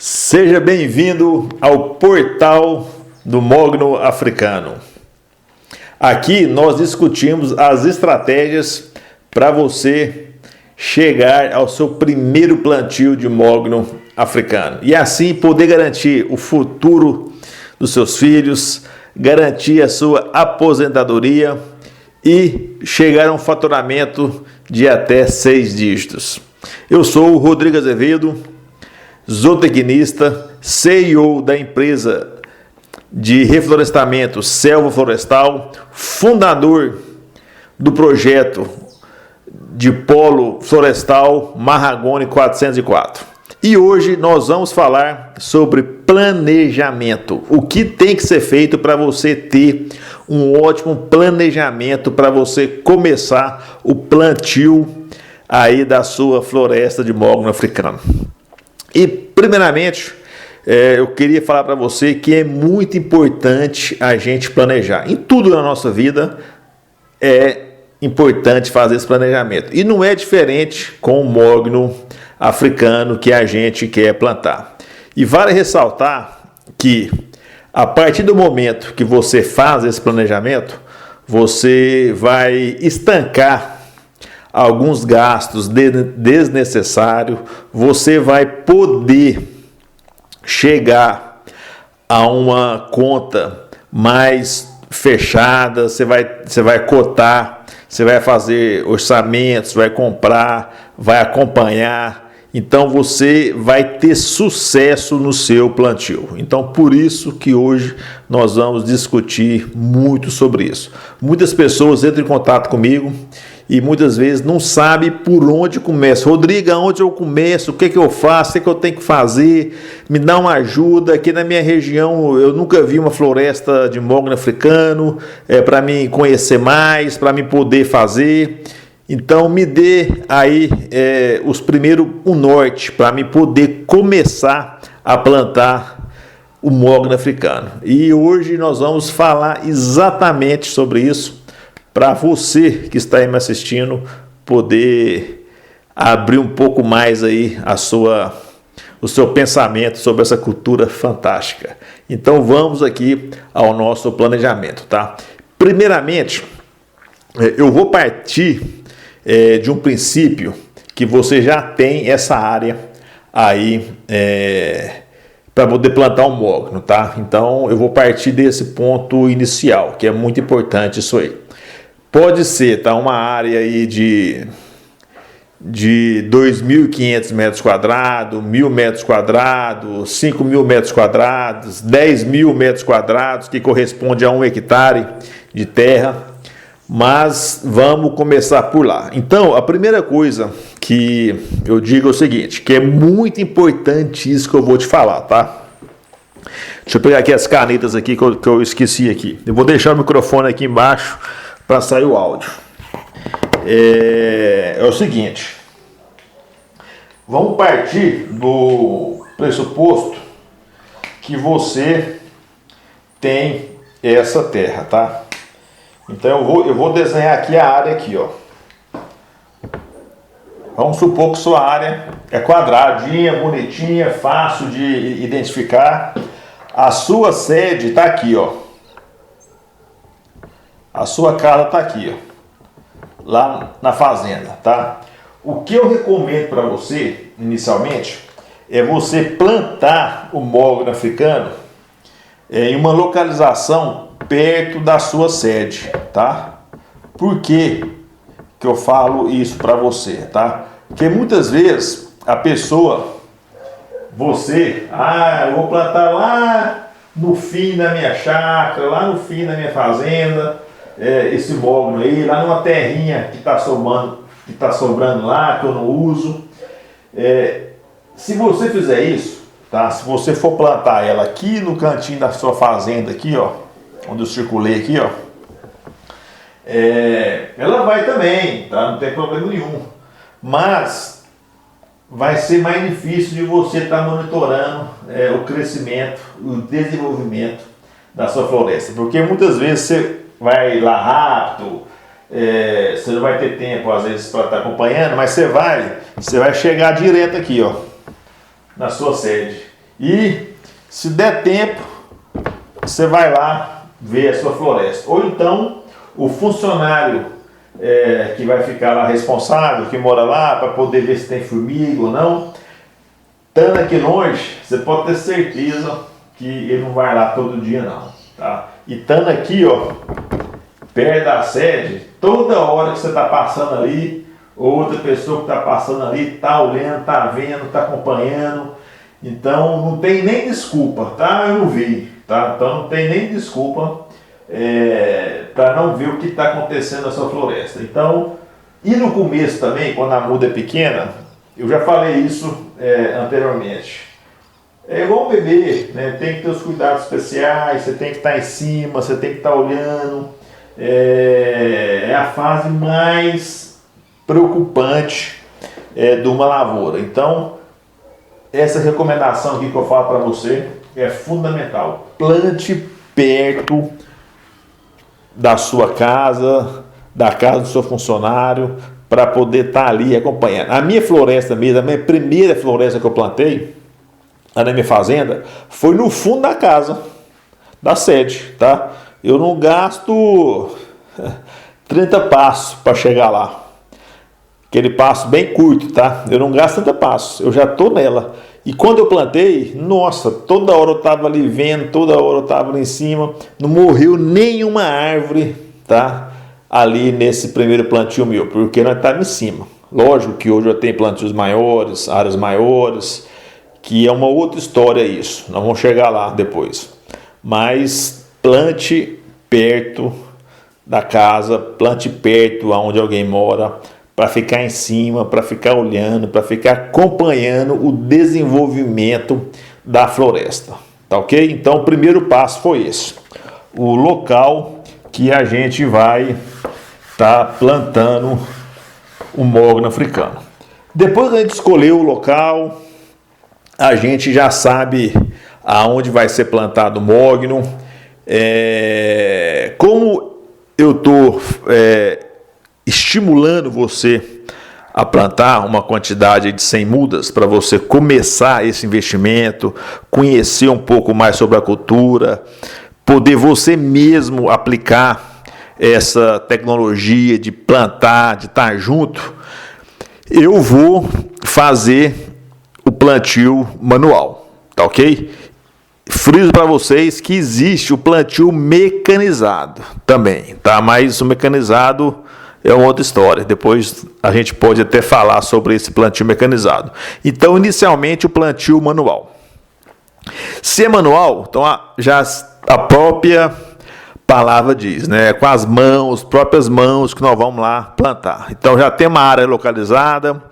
Seja bem-vindo ao portal do Mogno Africano. Aqui nós discutimos as estratégias para você chegar ao seu primeiro plantio de mogno africano e assim poder garantir o futuro dos seus filhos, garantir a sua aposentadoria e chegar a um faturamento de até 6 dígitos. Eu sou o Rodrigo Azevedo, zootecnista, CEO da empresa de reflorestamento Selva Florestal, fundador do projeto de polo florestal Marragone 404. E hoje nós vamos falar sobre planejamento. O que tem que ser feito para você ter um ótimo planejamento para você começar o plantio aí da sua floresta de mogno africano. E primeiramente, eu queria falar para você que é muito importante a gente planejar. Em tudo na nossa vida é importante fazer esse planejamento. E não é diferente com o mogno africano que a gente quer plantar. E vale ressaltar que a partir do momento que você faz esse planejamento, você vai estancar alguns gastos desnecessários, você vai poder chegar a uma conta mais fechada, você vai cotar, você vai fazer orçamentos, vai comprar, vai acompanhar. Então você vai ter sucesso no seu plantio. Então por isso que hoje nós vamos discutir muito sobre isso. Muitas pessoas entram em contato comigo e muitas vezes não sabem por onde começa. Rodrigo, aonde eu começo? O que eu faço? O que eu tenho que fazer? Me dá uma ajuda. Aqui na minha região eu nunca vi uma floresta de mogno africano para mim conhecer mais, para mim poder fazer. Então me dê aí os primeiros o norte para me poder começar a plantar o mogno africano. E hoje nós vamos falar exatamente sobre isso para você que está aí me assistindo poder abrir um pouco mais aí o seu pensamento sobre essa cultura fantástica. Então vamos aqui ao nosso planejamento, tá? Primeiramente, eu vou partir de um princípio que você já tem essa área aí para poder plantar um mogno, tá? Então eu vou partir desse ponto inicial, que é muito importante isso aí. Pode ser, tá, uma área aí de 2.500 metros quadrados, 1.000 metros quadrados, 5.000 metros quadrados, 10.000 metros quadrados, que corresponde a 1 hectare de terra. Mas vamos começar por lá. Então, a primeira coisa que eu digo é o seguinte, que é muito importante isso que eu vou te falar, tá? Deixa eu pegar aqui as canetas aqui que eu esqueci aqui. Eu vou deixar o microfone aqui embaixo para sair o áudio. É o seguinte, vamos partir do pressuposto que você tem essa terra, tá? Então eu vou desenhar aqui a área aqui, ó. Vamos supor que sua área é quadradinha, bonitinha, fácil de identificar. A sua sede está aqui, ó. A sua casa está aqui, ó, lá na fazenda, tá? O que eu recomendo para você, inicialmente, é você plantar o mogno africano em uma localização perto da sua sede, tá? Por que eu falo isso para você, tá? Porque muitas vezes a pessoa, eu vou plantar lá no fim da minha chácara, lá no fim da minha fazenda, esse mogno aí, lá numa terrinha que está sobrando lá, que eu não uso. Se você fizer isso, tá? Se você for plantar ela aqui no cantinho da sua fazenda, aqui, ó, onde eu circulei aqui, ó, ela vai também, tá? Não tem problema nenhum. Mas vai ser mais difícil de você estar monitorando o crescimento, o desenvolvimento da sua floresta, porque muitas vezes você vai lá rápido, você não vai ter tempo às vezes para estar acompanhando, mas você vai chegar direto aqui, ó, na sua sede. E se der tempo, você vai lá ver a sua floresta. Ou então o funcionário que vai ficar lá responsável, que mora lá, para poder ver se tem formiga ou não. Estando aqui longe, você pode ter certeza que ele não vai lá todo dia não, tá? E estando aqui, ó, perto da sede, toda hora que você está passando ali, outra pessoa que está passando ali, está olhando, está vendo, está acompanhando. Então não tem nem desculpa, tá? Eu não vi, tá? Então não tem nem desculpa para não ver o que está acontecendo na sua floresta. Então, e no começo também, quando a muda é pequena, eu já falei isso anteriormente. É igual um bebê, né? Tem que ter os cuidados especiais, você tem que estar em cima, você tem que estar olhando. É a fase mais preocupante de uma lavoura. Então, essa recomendação aqui que eu falo para você é fundamental. Plante perto da sua casa, da casa do seu funcionário, para poder estar ali acompanhando. A minha floresta mesmo, a minha primeira floresta que eu plantei, lá na minha fazenda, foi no fundo da casa, da sede, tá? Eu não gasto 30 passos para chegar lá. Aquele passo bem curto, tá? Eu não gasto 30 passos, eu já tô nela. E quando eu plantei, nossa, toda hora eu tava ali vendo, toda hora eu tava ali em cima, não morreu nenhuma árvore, tá? Ali nesse primeiro plantio meu, porque nós estávamos em cima. Lógico que hoje eu tenho plantios maiores, áreas maiores, que é uma outra história isso. Nós vamos chegar lá depois. Mas plante perto da casa, plante perto aonde alguém mora, para ficar em cima, para ficar olhando, para ficar acompanhando o desenvolvimento da floresta. Tá ok? Então o primeiro passo foi esse. O local que a gente vai estar plantando o mogno africano. Depois que a gente escolheu o local, a gente já sabe aonde vai ser plantado o mogno. Como eu estou estimulando você a plantar uma quantidade de 100 mudas para você começar esse investimento, conhecer um pouco mais sobre a cultura, poder você mesmo aplicar essa tecnologia de plantar, de estar junto, eu vou fazer o plantio manual, tá ok? Friso para vocês que existe o plantio mecanizado também, tá? Mas o mecanizado é uma outra história. Depois a gente pode até falar sobre esse plantio mecanizado. Então, inicialmente, o plantio manual. Se é manual, então já a própria palavra diz, né? Com as mãos, próprias mãos que nós vamos lá plantar. Então, já tem uma área localizada.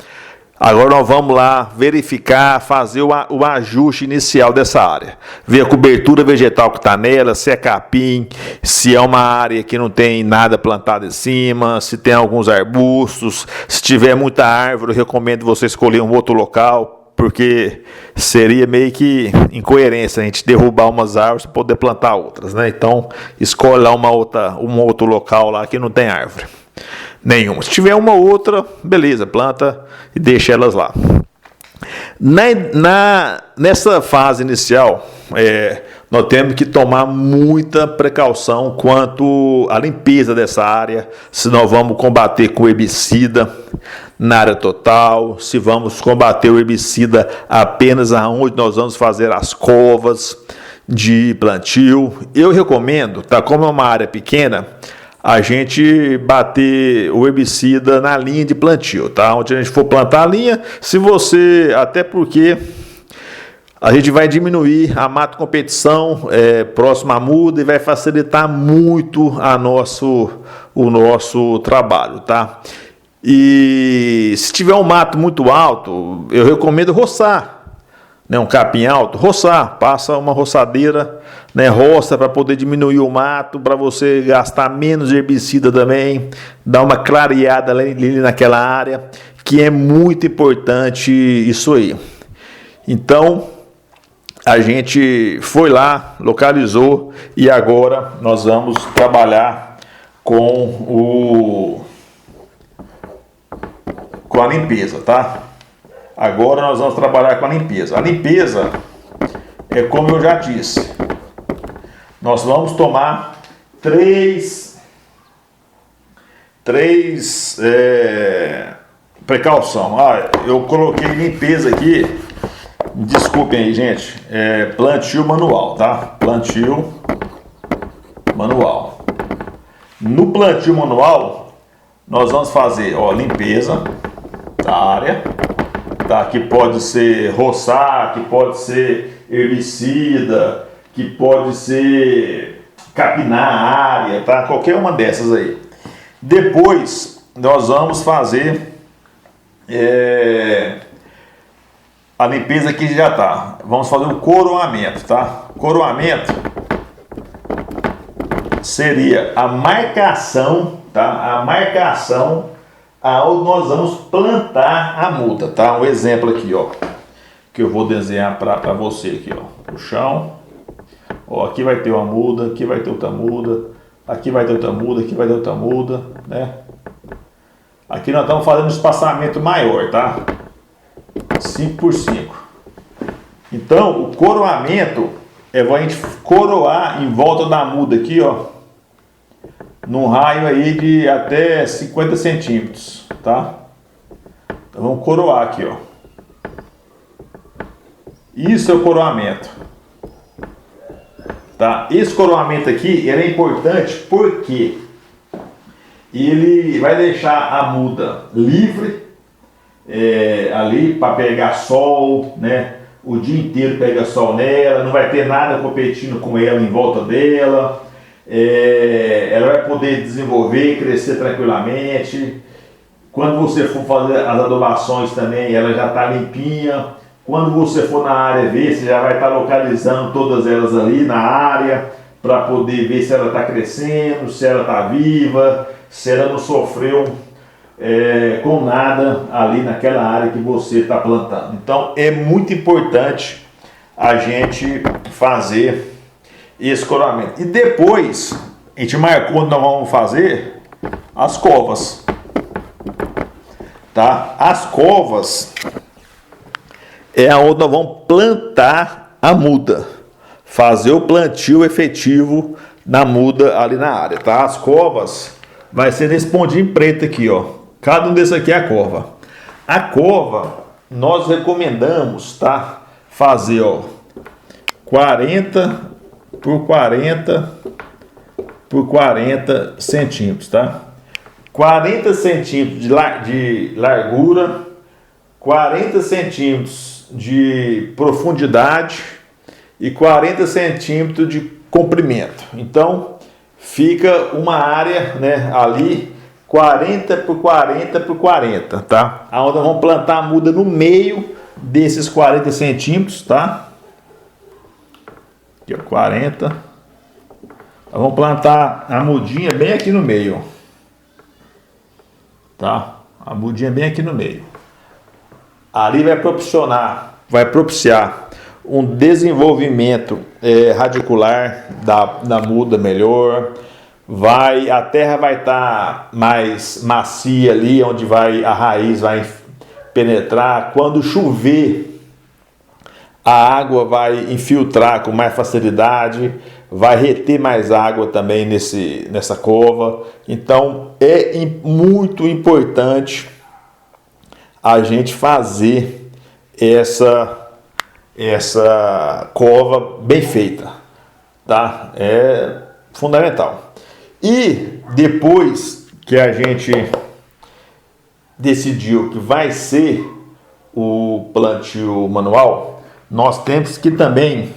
Agora nós vamos lá verificar, fazer o ajuste inicial dessa área. Ver a cobertura vegetal que está nela, se é capim, se é uma área que não tem nada plantado em cima, se tem alguns arbustos. Se tiver muita árvore, eu recomendo você escolher um outro local, porque seria meio que incoerência a gente derrubar umas árvores para poder plantar outras, né? Então, escolhe lá um outro local lá que não tem árvore nenhuma. Se tiver uma outra, beleza, planta e deixa elas lá. Nessa fase inicial, nós temos que tomar muita precaução quanto à limpeza dessa área, se nós vamos combater com herbicida na área total, se vamos combater o herbicida apenas aonde nós vamos fazer as covas de plantio. Eu recomendo, tá, como é uma área pequena, a gente bater o herbicida na linha de plantio, tá? Onde a gente for plantar a linha, até porque a gente vai diminuir a mato competição próxima à muda e vai facilitar muito o nosso trabalho, tá? E se tiver um mato muito alto, eu recomendo roçar, né? Um capim alto, roçar, passa uma roçadeira, né, roça para poder diminuir o mato, para você gastar menos herbicida também, dar uma clareada ali naquela área, que é muito importante isso aí. Então, a gente foi lá, localizou e agora nós vamos trabalhar com a limpeza, tá? Agora nós vamos trabalhar com a limpeza. A limpeza é como eu já disse. Nós vamos tomar três precaução. Eu coloquei limpeza aqui. Desculpem aí, gente. Plantio manual, tá? Plantio manual. No plantio manual, nós vamos fazer, limpeza da área, tá? Que pode ser roçar, que pode ser herbicida, que pode ser capinar a área, tá? Qualquer uma dessas aí. Depois, nós vamos fazer a limpeza aqui já tá. Vamos fazer o coroamento, tá? Coroamento seria a marcação, tá? A marcação aonde nós vamos plantar a muda, tá? Um exemplo aqui, que eu vou desenhar para você aqui, o chão. Aqui vai ter uma muda, aqui vai ter outra muda, aqui vai ter outra muda, aqui vai ter outra muda, né? Aqui nós estamos fazendo um espaçamento maior, tá? 5 por 5. Então, o coroamento a gente coroar em volta da muda aqui, num raio aí de até 50 centímetros, tá? Então, vamos coroar aqui, Isso é o coroamento, tá? Esse coroamento aqui, ele é importante porque ele vai deixar a muda livre ali para pegar sol, né? O dia inteiro pega sol nela, não vai ter nada competindo com ela em volta dela. Ela vai poder desenvolver e crescer tranquilamente. Quando você for fazer as adubações também, ela já está limpinha. Quando você for na área ver, você já vai estar localizando todas elas ali na área para poder ver se ela está crescendo, se ela está viva, se ela não sofreu com nada ali naquela área que você está plantando. Então é muito importante a gente fazer esse coroamento. E depois a gente marcou onde nós vamos fazer as covas, tá? As covas é onde nós vamos plantar a muda, fazer o plantio efetivo na muda ali na área, tá? As covas vai ser nesse pontinho preto aqui, Cada um desses aqui é a cova. A cova nós recomendamos, tá? Fazer, 40 por 40 por 40 centímetros, tá? 40 centímetros de largura, 40 centímetros de profundidade e 40 centímetros de comprimento. Então fica uma área, né, ali 40 por 40 por 40, tá? Aonde nós vamos plantar a muda no meio desses 40 centímetros, tá? Aqui, 40. Nós vamos plantar a mudinha bem aqui no meio, tá? A mudinha bem aqui no meio. Ali vai propiciar um desenvolvimento radicular da muda melhor. A terra vai estar mais macia ali, onde a raiz vai penetrar. Quando chover, a água vai infiltrar com mais facilidade, vai reter mais água também nessa cova. Então é muito importante a gente fazer essa cova bem feita, tá? É fundamental. E depois que a gente decidiu que vai ser o plantio manual, nós temos que também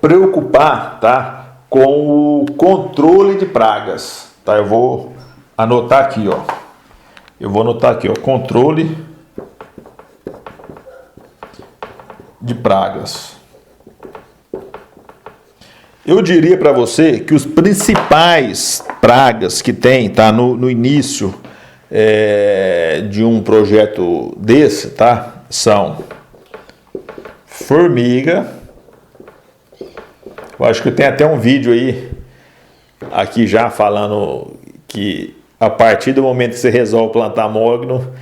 preocupar, tá, com o controle de pragas, tá? Eu vou anotar aqui, controle de pragas. Eu diria para você que os principais pragas que tem, tá, no início de um projeto desse, tá, são formiga. Eu acho que tem até um vídeo aqui já falando que a partir do momento que você resolve plantar mogno,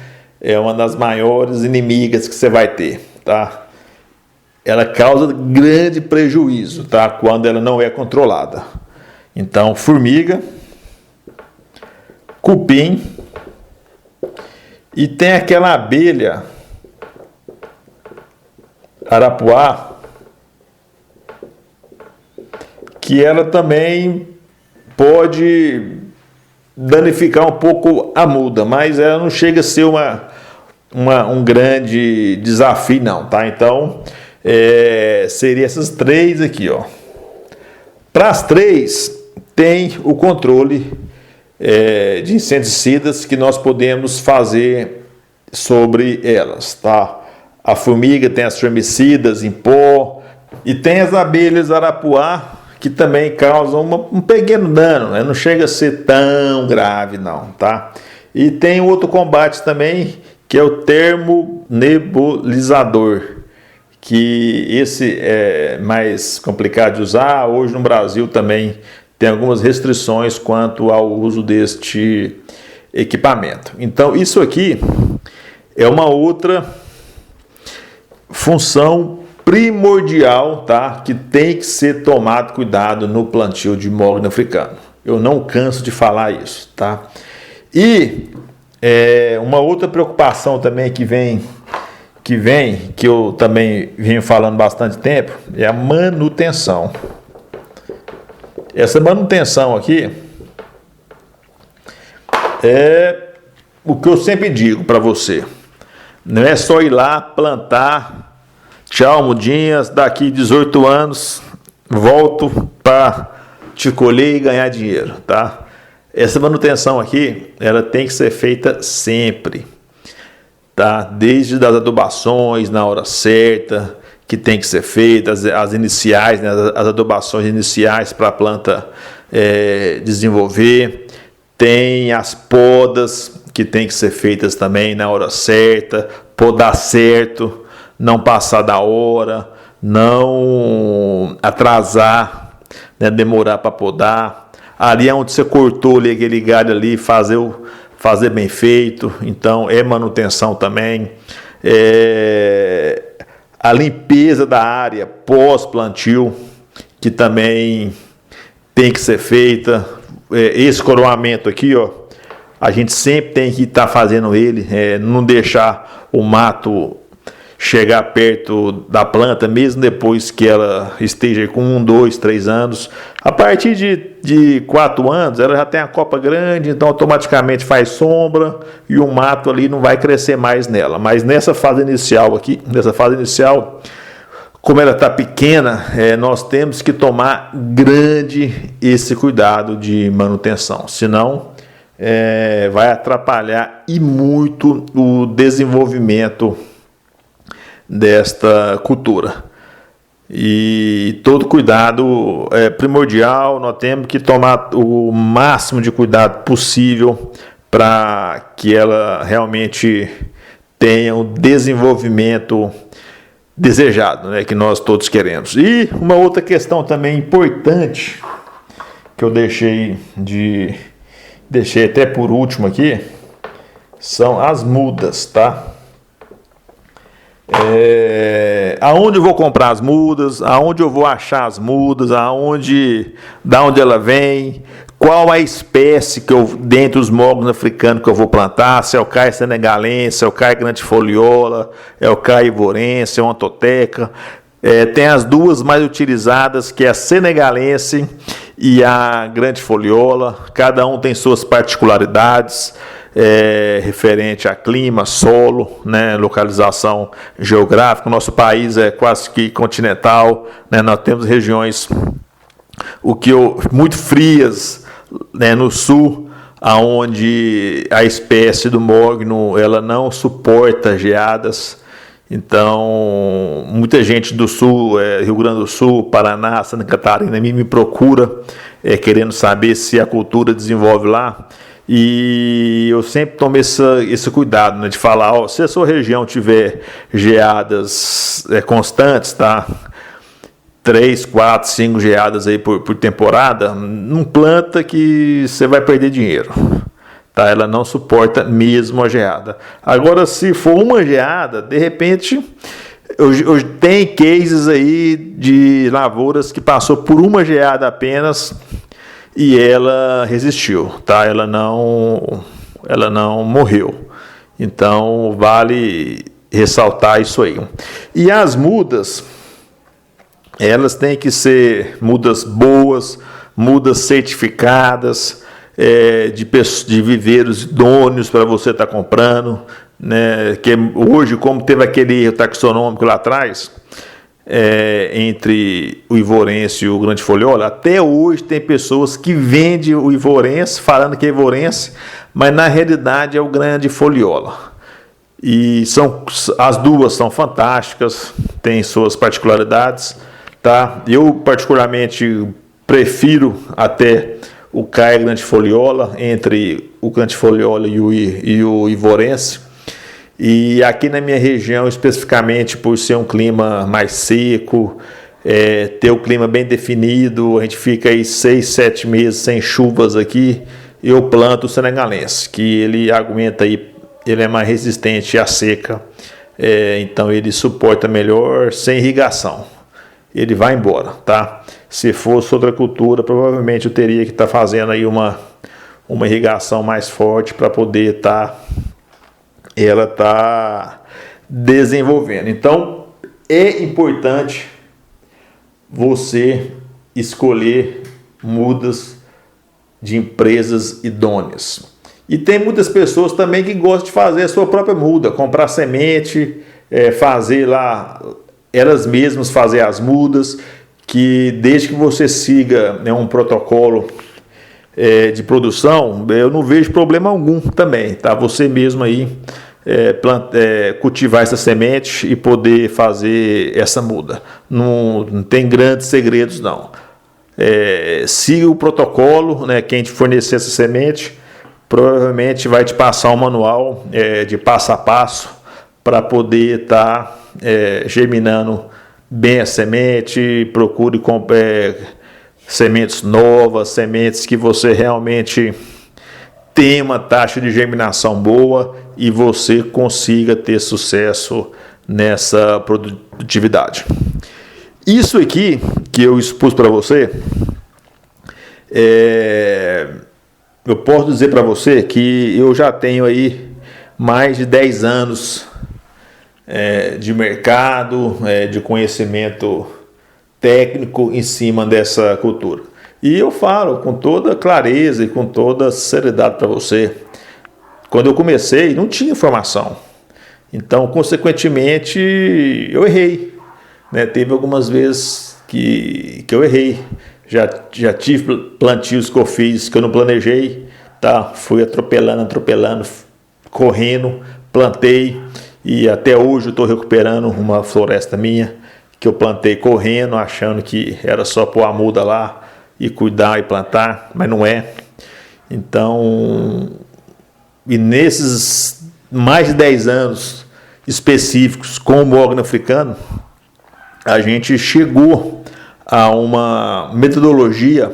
é uma das maiores inimigas que você vai ter, tá? ela causa grande prejuízo, tá? Quando ela não é controlada. Então, formiga, cupim, e tem aquela abelha arapuá, que ela também pode danificar um pouco a muda, mas ela não chega a ser um grande desafio não, tá? Então, seria essas três aqui, ó. Para as três, tem o controle de inseticidas que nós podemos fazer sobre elas, tá? A formiga tem as formicidas em pó e tem as abelhas arapuá que também causam um pequeno dano, né? Não chega a ser tão grave não, tá? E tem outro combate também que é o termonebulizador, que esse é mais complicado de usar. Hoje no Brasil também tem algumas restrições quanto ao uso deste equipamento. Então isso aqui é uma outra função primordial, tá? Que tem que ser tomado cuidado no plantio de mogno africano. Eu não canso de falar isso, tá? E uma outra preocupação também que eu também venho falando bastante tempo, é a manutenção. Essa manutenção aqui é o que eu sempre digo para você. Não é só ir lá, plantar, tchau, mudinhas, daqui 18 anos, volto para te colher e ganhar dinheiro, tá? Essa manutenção aqui, ela tem que ser feita sempre, tá? Desde as adubações na hora certa, que tem que ser feita, as iniciais, né? As adubações iniciais para a planta desenvolver. Tem as podas que tem que ser feitas também na hora certa, podar certo, não passar da hora, não atrasar, né? Demorar para podar. Ali é onde você cortou ali, aquele galho ali, fazer bem feito. Então é manutenção também. A limpeza da área pós-plantio, que também tem que ser feita. Esse coroamento aqui, ó, a gente sempre tem que estar fazendo ele, não deixar o mato chegar perto da planta, mesmo depois que ela esteja com 1, 2, 3 anos. A partir de 4 anos, ela já tem a copa grande, então automaticamente faz sombra e o mato ali não vai crescer mais nela. Mas nessa fase inicial aqui, como ela está pequena, nós temos que tomar grande esse cuidado de manutenção, senão vai atrapalhar e muito o desenvolvimento desta cultura. E todo cuidado é primordial. Nós temos que tomar o máximo de cuidado possível para que ela realmente tenha o desenvolvimento desejado, né, que nós todos queremos. E uma outra questão também importante que eu deixei até por último aqui são as mudas, tá? Aonde eu vou comprar as mudas, aonde eu vou achar as mudas, da onde ela vem, qual a espécie que dentre os mognos africanos que eu vou plantar, se é o caia senegalense, se é o caia grandifoliola, é o caia ivorense, é uma toteca. Tem as duas mais utilizadas, que é a senegalense e a grandifoliola. Cada um tem suas particularidades. Referente a clima, solo, né, localização geográfica. O nosso país é quase que continental, né, nós temos regiões muito frias, né, no sul, aonde a espécie do mogno ela não suporta geadas. Então, muita gente do sul, Rio Grande do Sul, Paraná, Santa Catarina, me procura querendo saber se a cultura desenvolve lá. E eu sempre tomo esse cuidado, né, de falar, se a sua região tiver geadas constantes, tá? 3, 4, 5 geadas aí por temporada, não planta que você vai perder dinheiro. Tá? Ela não suporta mesmo a geada. Agora, se for uma geada, de repente, Hoje tem cases aí de lavouras que passou por uma geada apenas e ela resistiu, tá? Ela não morreu. Então vale ressaltar isso aí. E as mudas, elas têm que ser mudas boas, mudas certificadas, de viveiros idôneos para você estar comprando, né? Que hoje, como teve aquele erro taxonômico lá atrás, entre o Ivorense e o Grande Foliola, até hoje tem pessoas que vendem o Ivorense falando que é Ivorense, mas na realidade é o Grande Foliola. E as duas são fantásticas, têm suas particularidades, tá? Eu particularmente prefiro até o CAE Grande Foliola entre o Grande Foliola e o Ivorense. E aqui na minha região, especificamente por ser um clima mais seco, ter o clima bem definido, a gente fica aí 6, 7 meses sem chuvas aqui, eu planto o senegalense, que ele aguenta aí, ele é mais resistente à seca, então ele suporta melhor sem irrigação. Ele vai embora, tá? Se fosse outra cultura, provavelmente eu teria que estar fazendo aí uma irrigação mais forte para poder ela tá desenvolvendo. Então, é importante você escolher mudas de empresas idôneas. E tem muitas pessoas também que gostam de fazer a sua própria muda, comprar semente, fazer lá, elas mesmas fazer as mudas, que desde que você siga, né, um protocolo de produção, eu não vejo problema algum também, tá? Você mesmo aí cultivar essa semente e poder fazer essa muda. Não tem grandes segredos, não. Siga o protocolo, né? Quem te fornecer essa semente provavelmente vai te passar um manual de passo a passo para poder estar germinando bem a semente. Procure sementes novas, sementes que você realmente tem uma taxa de germinação boa e você consiga ter sucesso nessa produtividade. Isso aqui que eu expus para você, eu posso dizer para você que eu já tenho aí mais de 10 anos de mercado, de conhecimento técnico em cima dessa cultura. E eu falo com toda clareza e com toda seriedade para você. Quando eu comecei, não tinha informação. Então, consequentemente, eu errei, né? Teve algumas vezes que eu errei. Já tive plantios que eu fiz que eu não planejei, tá? Fui atropelando, correndo, plantei. E até hoje eu estou recuperando uma floresta minha que eu plantei correndo, achando que era só pôr a muda lá e cuidar e plantar, mas não é. Então, e nesses mais de 10 anos específicos com o mogno africano, a gente chegou a uma metodologia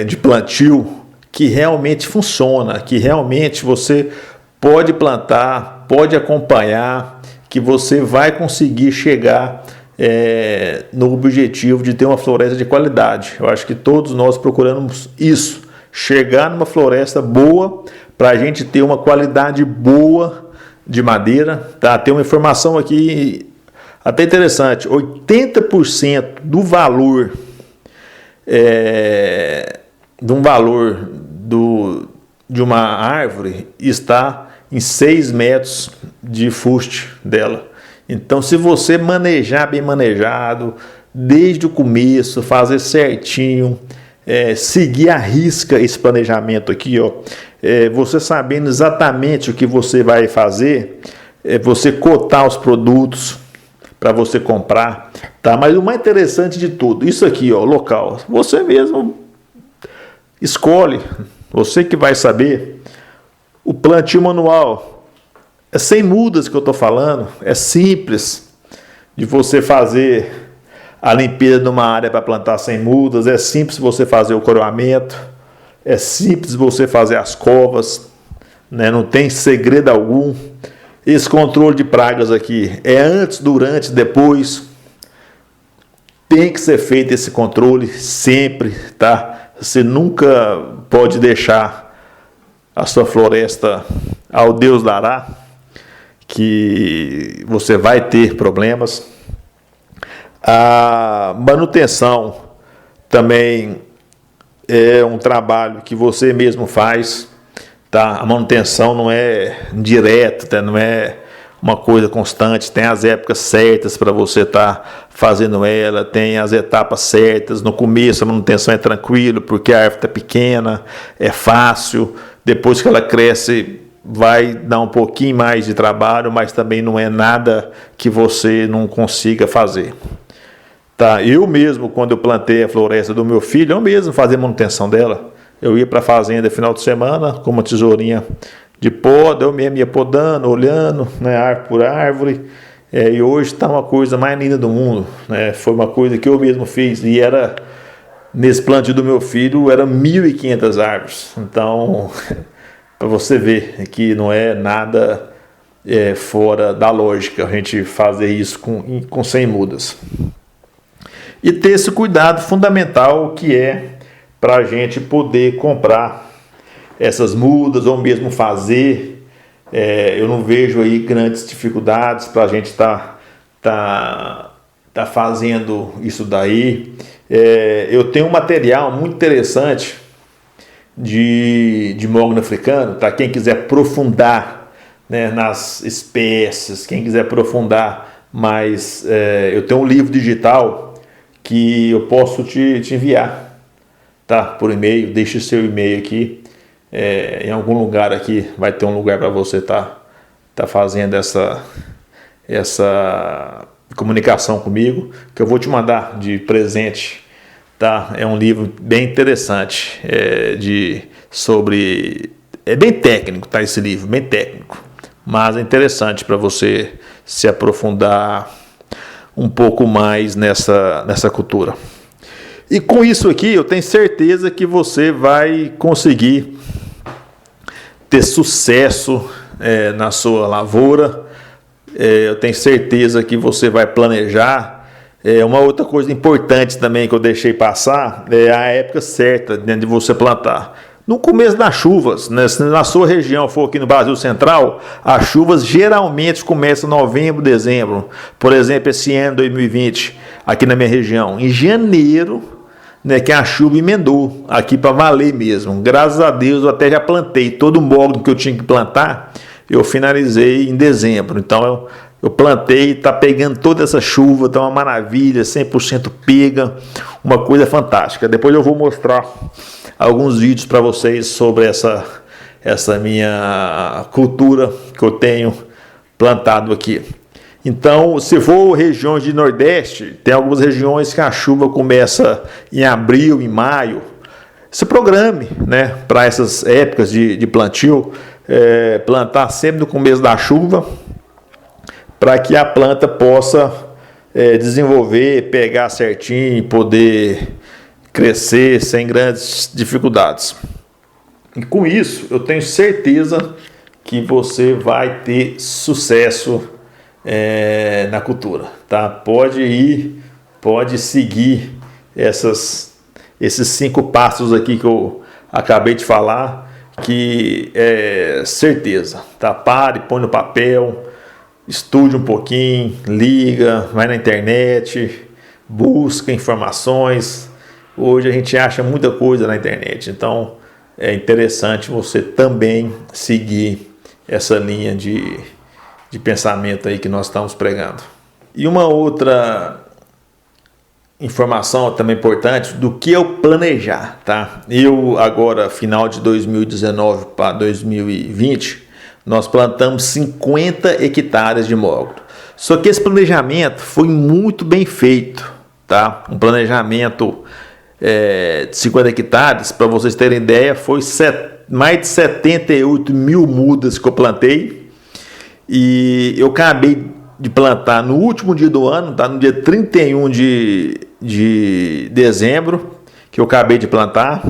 de plantio que realmente funciona, que realmente você pode plantar, pode acompanhar, que você vai conseguir chegar no objetivo de ter uma floresta de qualidade. Eu acho que todos nós procuramos isso, chegar numa floresta boa para a gente ter uma qualidade boa de madeira, tá? Tem uma informação aqui até interessante: 80% do valor de uma árvore está em 6 metros de fuste dela. Então, se você manejar bem manejado, desde o começo, fazer certinho, seguir à risca esse planejamento aqui, ó, você sabendo exatamente o que você vai fazer, você cotar os produtos para você comprar, tá? Mas o mais interessante de tudo, isso aqui, ó, local, você mesmo escolhe, você que vai saber. O plantio manual é sem mudas que eu estou falando, é simples de você fazer a limpeza de uma área para plantar sem mudas, é simples você fazer o coroamento, é simples você fazer as covas, né? Não tem segredo algum. esse controle de pragas aqui é antes, durante, depois. Tem que ser feito esse controle sempre, tá? Você nunca pode deixar a sua floresta ao Deus dará, que você vai ter problemas. A manutenção também é um trabalho que você mesmo faz, tá? A manutenção não é direta, tá? Não é uma coisa constante, tem as épocas certas para você estar fazendo ela, tem as etapas certas. No começo a manutenção é tranquilo, porque a árvore está pequena, é fácil. Depois que ela cresce, vai dar um pouquinho mais de trabalho, mas também não é nada que você não consiga fazer. Tá? Eu mesmo, quando eu plantei a floresta do meu filho, eu mesmo fazia manutenção dela. Eu ia para a fazenda final de semana com uma tesourinha de poda, eu mesmo ia podando, olhando, né, árvore por árvore. E hoje está uma coisa mais linda do mundo, né? Foi uma coisa que eu mesmo fiz, e era, nesse plantio do meu filho, eram 1.500 árvores. Então, para você ver que não é nada fora da lógica a gente fazer isso com 100 mudas. E ter esse cuidado fundamental que é para a gente poder comprar essas mudas ou mesmo fazer. Eu não vejo aí grandes dificuldades para a gente tá fazendo isso daí. Eu tenho um material muito interessante de mogno africano, tá? Quem quiser aprofundar, né, nas espécies, quem quiser aprofundar mais, eu tenho um livro digital que eu posso te enviar, tá? Por e-mail. Deixe seu e-mail aqui. Em algum lugar aqui vai ter um lugar para você tá fazendo essa comunicação comigo, que eu vou te mandar de presente, tá? É um livro bem interessante, é bem técnico, tá? Esse livro bem técnico, mas é interessante para você se aprofundar um pouco mais nessa cultura. E com isso aqui, eu tenho certeza que você vai conseguir ter sucesso na sua lavoura. Eu tenho certeza que você vai planejar. Uma outra coisa importante também que eu deixei passar é a época certa de você plantar. No começo das chuvas, né? Se na sua região for aqui no Brasil Central, as chuvas geralmente começam em novembro, dezembro. Por exemplo, esse ano 2020, aqui na minha região, em janeiro, né, que a chuva emendou aqui para valer mesmo. Graças a Deus eu até já plantei todo o módulo que eu tinha que plantar, eu finalizei em dezembro. Então eu plantei, está pegando toda essa chuva, está uma maravilha, 100% pega, uma coisa fantástica. Depois eu vou mostrar alguns vídeos para vocês sobre essa minha cultura que eu tenho plantado aqui. Então, se for regiões de Nordeste, tem algumas regiões que a chuva começa em abril, em maio. Se programe, né, para essas épocas de plantio, plantar sempre no começo da chuva, para que a planta possa desenvolver, pegar certinho e poder crescer sem grandes dificuldades. E com isso, eu tenho certeza que você vai ter sucesso na cultura, tá? Pode seguir esses 5 passos aqui que eu acabei de falar, que é certeza, tá? Pare, põe no papel, estude um pouquinho, liga, vai na internet, busca informações. Hoje a gente acha muita coisa na internet, então é interessante você também seguir essa linha de pensamento aí que nós estamos pregando. E uma outra informação também importante do que eu planejar, tá? Eu agora, final de 2019 para 2020, nós plantamos 50 hectares de mogno. Só que esse planejamento foi muito bem feito, tá? Um planejamento de 50 hectares, para vocês terem ideia, foi mais de 78 mil mudas que eu plantei. E eu acabei de plantar no último dia do ano, tá? No dia 31 de dezembro, que eu acabei de plantar.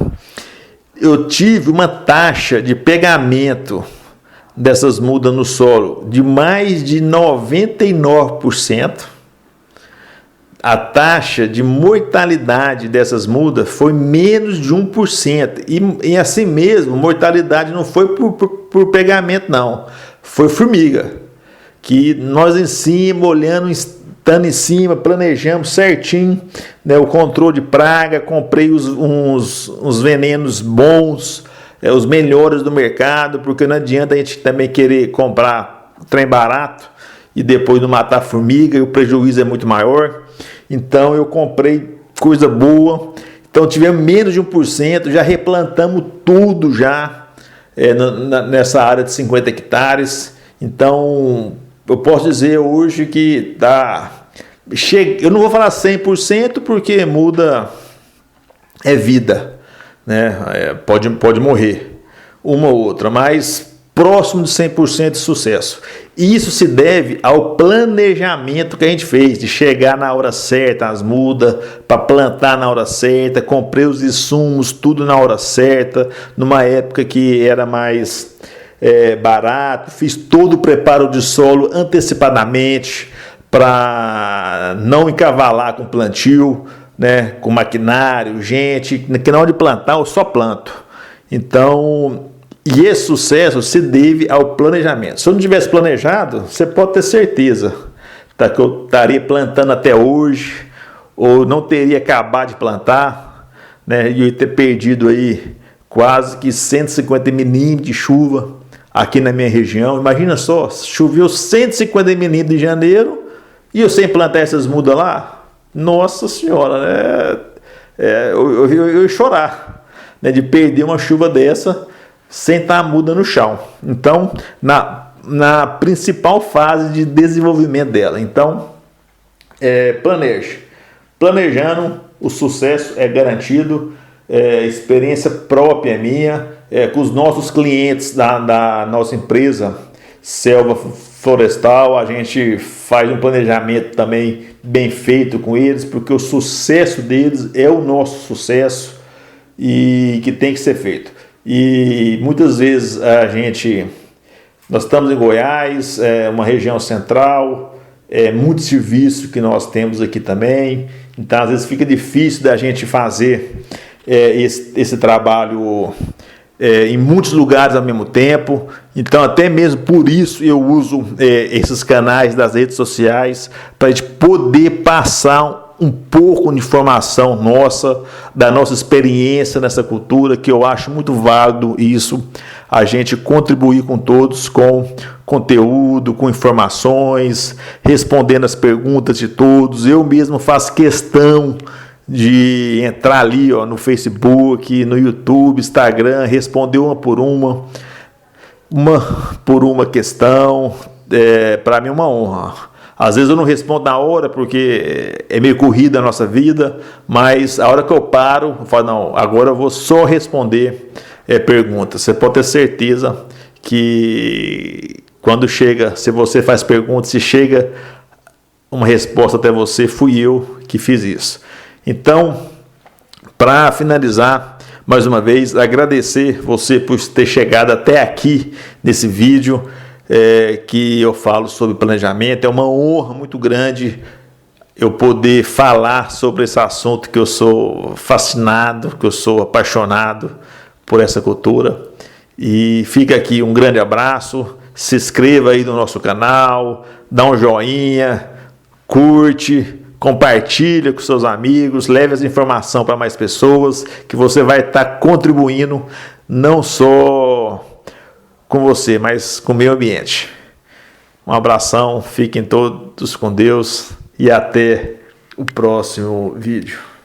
Eu tive uma taxa de pegamento dessas mudas no solo de mais de 99%, a taxa de mortalidade dessas mudas foi menos de 1%. E assim mesmo, mortalidade não foi por pegamento, não. Foi formiga. Que nós em cima, olhando, estando em cima, planejamos certinho, né, o controle de praga, comprei uns venenos bons, os melhores do mercado, porque não adianta a gente também querer comprar trem barato e depois não matar a formiga, e o prejuízo é muito maior. Então eu comprei coisa boa. Então tivemos menos de 1%, já replantamos tudo já nessa área de 50 hectares. Então eu posso dizer hoje que eu não vou falar 100% porque muda é vida, né? Pode morrer uma ou outra, mas próximo de 100% de sucesso. E isso se deve ao planejamento que a gente fez, de chegar na hora certa, as mudas, para plantar na hora certa, comprei os insumos, tudo na hora certa, numa época que era mais barato, fiz todo o preparo de solo antecipadamente, para não encavalar com plantio, né, com maquinário, gente, que na hora de plantar eu só planto. Então, e esse sucesso se deve ao planejamento. Se eu não tivesse planejado, você pode ter certeza que eu estaria plantando até hoje, ou não teria acabado de plantar, né, e eu ia ter perdido aí quase que 150 milímetros de chuva aqui na minha região. Imagina só, choveu 150 milímetros em janeiro, e eu sem plantar essas mudas lá, nossa senhora, eu ia chorar, né, de perder uma chuva dessa sem estar a muda no chão. Então, na principal fase de desenvolvimento dela. Então, planeje. Planejando, o sucesso é garantido. Experiência própria minha, com os nossos clientes da nossa empresa Selva Florestal, a gente faz um planejamento também bem feito com eles, porque o sucesso deles é o nosso sucesso e que tem que ser feito. E muitas vezes nós estamos em Goiás, uma região central, muito serviço que nós temos aqui também, então às vezes fica difícil da gente fazer esse trabalho em muitos lugares ao mesmo tempo. Então até mesmo por isso eu uso esses canais das redes sociais, para a gente poder passar um pouco de informação nossa, da nossa experiência nessa cultura, que eu acho muito válido isso, a gente contribuir com todos, com conteúdo, com informações, respondendo as perguntas de todos. Eu mesmo faço questão de entrar ali no Facebook, no YouTube, Instagram, responder uma por uma questão. Para mim é uma honra. Às vezes eu não respondo na hora, porque é meio corrida a nossa vida, mas a hora que eu paro, eu falo, não, agora eu vou só responder perguntas. Você pode ter certeza que quando se você faz perguntas, se chega uma resposta até você, fui eu que fiz isso. Então, para finalizar, mais uma vez, agradecer você por ter chegado até aqui nesse vídeo, que eu falo sobre planejamento. É uma honra muito grande eu poder falar sobre esse assunto, que eu sou fascinado, que eu sou apaixonado por essa cultura. E fica aqui um grande abraço, se inscreva aí no nosso canal, dá um joinha, curte, compartilha com seus amigos, leve essa informação para mais pessoas, que você vai estar contribuindo não só com você, mas com o meio ambiente. Um abração, fiquem todos com Deus e até o próximo vídeo.